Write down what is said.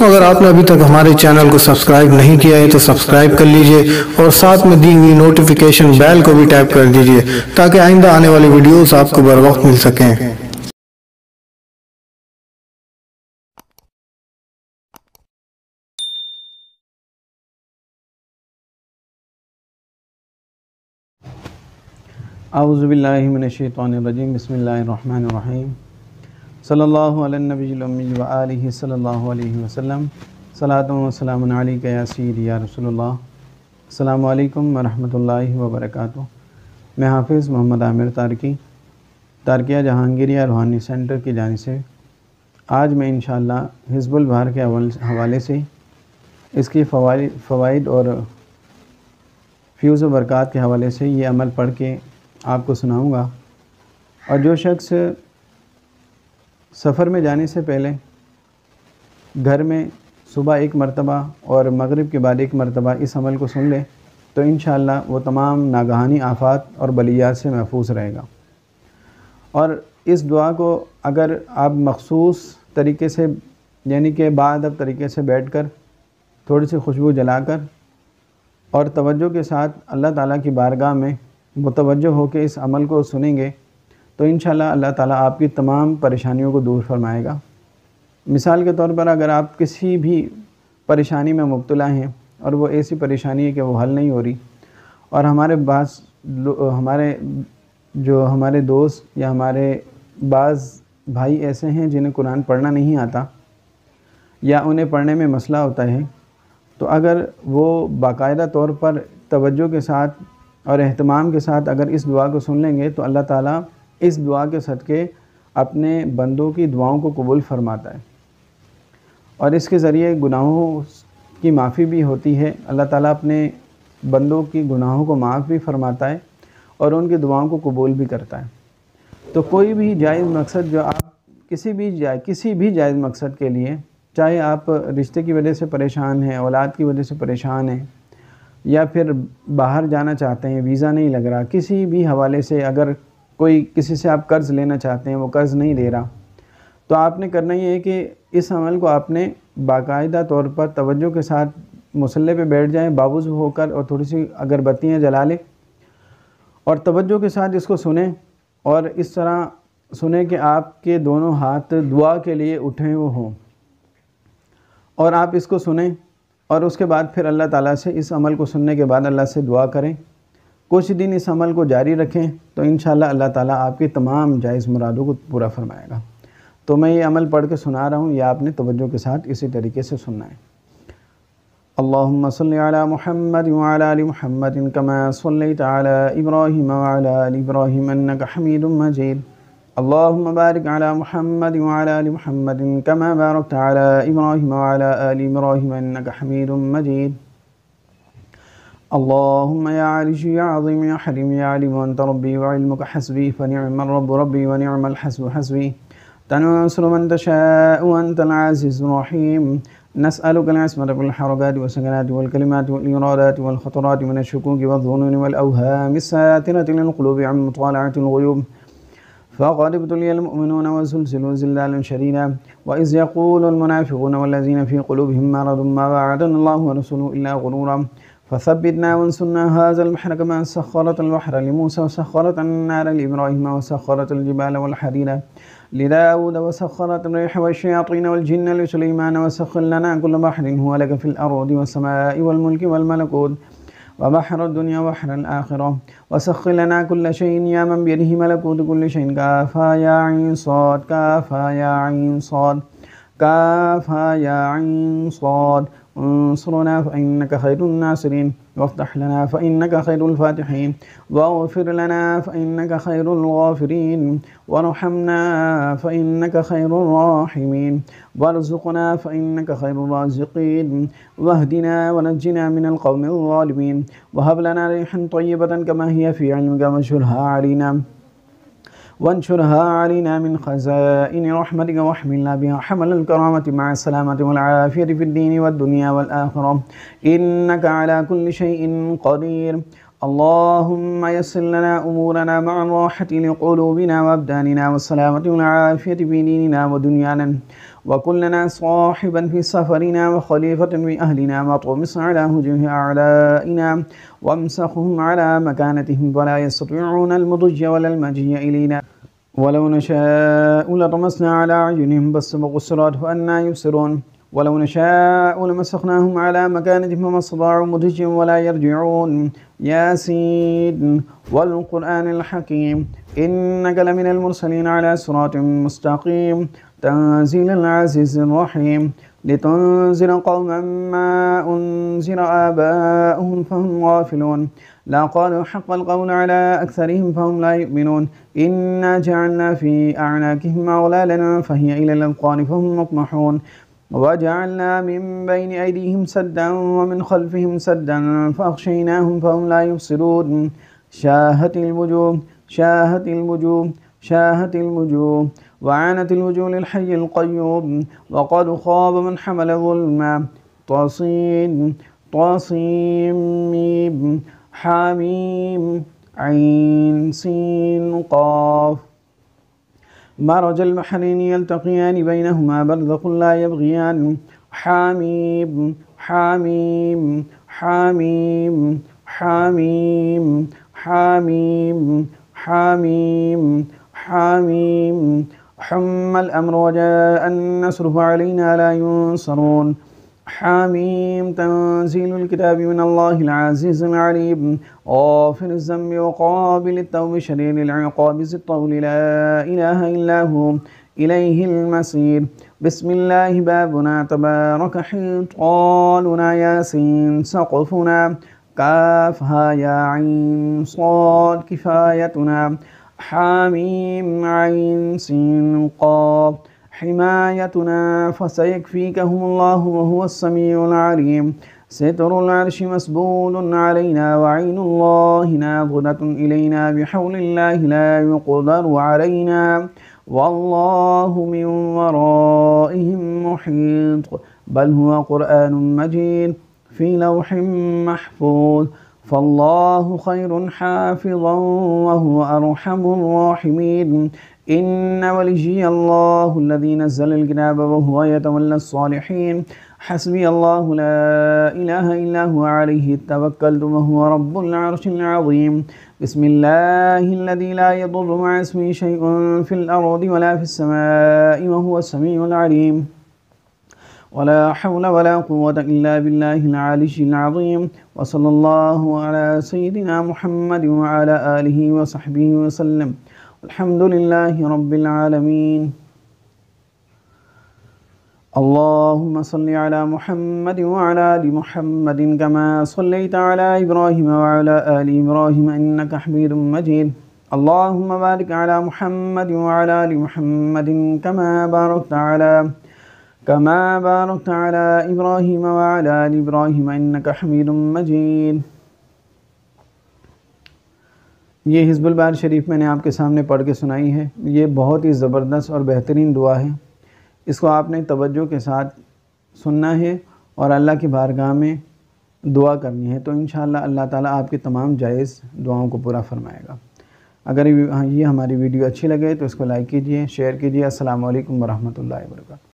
دوستوں اگر آپ نے ابھی تک ہمارے چینل کو سبسکرائب نہیں کیا ہے تو سبسکرائب کر لیجئے اور ساتھ میں دی ہوئی نوٹیفیکیشن بیل کو بھی ٹیپ کر دیجئے تاکہ آئندہ آنے والی ویڈیوز آپ کو بر وقت مل سکیں۔ اعوذ باللہ من الشیطان الرجیم، بسم اللہ الرحمن الرحیم، صلی اللہ علی النبی الامی وآلہ صلی اللہ علیہ وسلم، صلاۃ و سلام علیک یا سیدی یا رسول اللہ۔ السلام علیکم ورحمۃ اللہ وبرکاتہ۔ میں حافظ محمد عامر تارکیہ جہانگیریہ روحانی سینٹر کی جانب سے آج میں انشاءاللہ حزب البہار کے حوالے سے اس کی فوائد اور فیوز و برکات کے حوالے سے یہ عمل پڑھ کے آپ کو سناؤں گا۔ اور جو شخص سفر میں جانے سے پہلے گھر میں صبح ایک مرتبہ اور مغرب کے بعد ایک مرتبہ اس عمل کو سن لے تو انشاءاللہ وہ تمام ناگہانی آفات اور بلیات سے محفوظ رہے گا۔ اور اس دعا کو اگر آپ مخصوص طریقے سے یعنی کہ باادب طریقے سے بیٹھ کر تھوڑی سی خوشبو جلا کر اور توجہ کے ساتھ اللہ تعالیٰ کی بارگاہ میں متوجہ ہو کے اس عمل کو سنیں گے تو انشاءاللہ اللہ تعالیٰ آپ کی تمام پریشانیوں کو دور فرمائے گا۔ مثال کے طور پر اگر آپ کسی بھی پریشانی میں مبتلا ہیں اور وہ ایسی پریشانی ہے کہ وہ حل نہیں ہو رہی، اور ہمارے دوست یا ہمارے بعض بھائی ایسے ہیں جنہیں قرآن پڑھنا نہیں آتا یا انہیں پڑھنے میں مسئلہ ہوتا ہے، تو اگر وہ باقاعدہ طور پر توجہ کے ساتھ اور اہتمام کے ساتھ اگر اس دعا کو سن لیں گے تو اللہ تعالیٰ اس دعا کے صدقے اپنے بندوں کی دعاؤں کو قبول فرماتا ہے، اور اس کے ذریعے گناہوں کی معافی بھی ہوتی ہے۔ اللہ تعالیٰ اپنے بندوں کی گناہوں کو معاف بھی فرماتا ہے اور ان کی دعاؤں کو قبول بھی کرتا ہے۔ تو کوئی بھی جائز مقصد جو آپ کسی بھی جائز مقصد کے لیے، چاہے آپ رشتے کی وجہ سے پریشان ہیں، اولاد کی وجہ سے پریشان ہیں، یا پھر باہر جانا چاہتے ہیں، ویزا نہیں لگ رہا، کسی بھی حوالے سے اگر کوئی کسی سے آپ قرض لینا چاہتے ہیں وہ قرض نہیں دے رہا، تو آپ نے کرنا یہ ہے کہ اس عمل کو آپ نے باقاعدہ طور پر توجہ کے ساتھ مصلی پہ بیٹھ جائیں، باوضو ہو کر، اور تھوڑی سی اگربتیاں جلا لیں اور توجہ کے ساتھ اس کو سنیں، اور اس طرح سنیں کہ آپ کے دونوں ہاتھ دعا کے لیے اٹھیں وہ ہوں، اور آپ اس کو سنیں اور اس کے بعد پھر اللہ تعالیٰ سے اس عمل کو سننے کے بعد اللہ سے دعا کریں۔ کچھ دن اس عمل کو جاری رکھیں تو انشاءاللہ اللہ تعالیٰ آپ کی تمام جائز مرادوں کو پورا فرمائے گا۔ تو میں یہ عمل پڑھ کے سنا رہا ہوں، یہ آپ نے توجہ کے ساتھ اسی طریقے سے سننا ہے۔ اللہم صلی علی محمد وعلی آل محمد کما صلیت علی ابراہیم وعلی آل ابراہیم انک حمید مجید۔ اللہم بارک علی محمد وعلی آل محمد کما بارکت علی ابراہیم وعلی آل ابراہیم انک حمید مجید۔ اللہم یا علیش یا عظیم یا حلیم یا علیم وانت ربی وعلمک حسبی فنعم الرب ربی ونعم الحسب حسبی تنصر من تشاء وانت العزیز الرحیم۔ نسألك العصمة في الحركات والسكنات والكلمات والإرادات والخطرات من الشكوك والظنون والأوهام الساترة للقلوب عن مطالعة الغيوب، فقد ابتلي المؤمنون وزلزلوا زلزالا شديدا، وإذ يقول المنافقون والذين في قلوبهم مرض ما وعدنا الله ورسوله إلا غرورا، فثبتنا وانصرنا هذا البحر كما سخرت البحر لموسى وسخرت النار لإبراهيم وسخرت الجبال والحديد لداود وسخرت الريح والشياطين والجن لسليمان وسخر لنا كل بحر هو لك في الأرض والسماء والملك والملكوت وبحر الدنيا وبحر الآخرة وسخر لنا كل شيء يا من بيده ملكوت كل شيء كافها يا عين صاد كافها يا عين صاد كافها يا عين صاد انصرنا فإنك خير الناصرين وافتح لنا فإنك خير الفاتحين واغفر لنا فإنك خير الغافرين وارحمنا فإنك خير الراحمين وارزقنا فإنك خير الرازقين واهدنا ونجنا من القوم الظالمين وهب لنا ريحا طيبة كما هي في علمك وانشرها علينا من خزائن رحمتك واحملنا بها حمل الكرامة مع السلامة والعافية في الدين والدنيا والآخرة إنك على كل شيء قدير اللهم يسر لنا أمورنا مع الراحة لقلوبنا وأبداننا والسلامة والعافية في ديننا ودنيانا، وكلنا صاحبا في سفرنا وخليفة في أهلنا، واطمس على وجوه أعدائنا وامسخهم على مكانتهم ولا يستطيعون المضي ولا المجيء إلينا، ولو نشاء لطمسنا على أعينهم فاستبقوا الصراط فأنى يبصرون، ولو نشاء لمسخناهم على مكانتهم فما استطاعوا مضجا ولا يرجعون. ياسين والقرآن الحكيم إنك لمن المرسلين على صراط مستقيم تنزيل العزيز الرحيم لتنذر قوما ما أنذر آباؤهم فهم غافلون لقد حق القول على أكثرهم فهم لا يؤمنون إنا جعلنا في أعناقهم أغلالا فهي إلى الأذقان فهم مقمحون وجعلنا من بين أيديهم سدا ومن خلفهم سدا فأغشيناهم فهم لا يبصرون شاهت الوجوه شاهت الوجوه شاهت الوجوه وعانت الوجوه للحي القيوم وقد خاب من حمل ظلما. طاسين طاسيم ميم حاميم عين سين قاف مرج البحرين يلتقيان بينهما برزخ لا يبغيان حاميم حاميم حاميم حاميم حاميم حاميم حاميم حم الأمر وجاء النصر فعلينا لا ينصرون حاميم تنزيل الكتاب من الله العزيز العليم غافر الذنب وقابل التوب شديد العقاب ذي الطول لا إله إلا هو إليه المصير. بسم الله بابنا تبارك حيطاننا ياسين سقفنا كافها يا عين صاد كفايتنا حاميم عين سين قاف حمايتنا فسيكفيكهم الله وهو السميع العليم. ستر العرش مسبول علينا وعين الله ناظرة إلينا بحول الله لا يقدر علينا والله من ورائهم محيط بل هو قرآن مجيد في لوح محفوظ فالله خير حافظا وهو أرحم الراحمين. إن وليي الله الذي نزل الكتاب وهو يتولى الصالحين حسبي الله لا إله إلا هو عليه توكلت وهو رب العرش العظيم. بسم الله الذي لا يضر مع اسمه شيء في الأرض ولا في السماء وهو السميع العليم. ولا حول ولا قوة إلا بالله العلي العظيم. وصلى الله على سيدنا محمد وعلى آله وصحبه وسلم. الحمد لله رب العالمين. اللهم صل على محمد وعلى آل محمد كما صليت على إبراهيم وعلى آل إبراهيم إنك حميد مجيد. اللهم بارك على محمد وعلى آل محمد كما باركت على إبراهيم وعلى آل إبراهيم إنك حميد مجيد. ये हिज़्बुल बार शरीफ मैंने आपके सामने पढ़ के सुनाई है। ये बहुत ही ज़बरदस्त और बेहतरीन दुआ है। इसको आपने तवज्जो के साथ सुनना है और अल्लाह की बारगाह में दुआ करनी है, तो इंशाअल्लाह अल्लाह ताला आपकी तमाम जायज़ दुआओं को पूरा फरमाएगा। अगर ये हमारी वीडियो अच्छी लगे तो इसको लाइक कीजिए, शेयर कीजिए। अस्सलामु अलैकुम वरहमतुल्लाहि वबरकातुहू।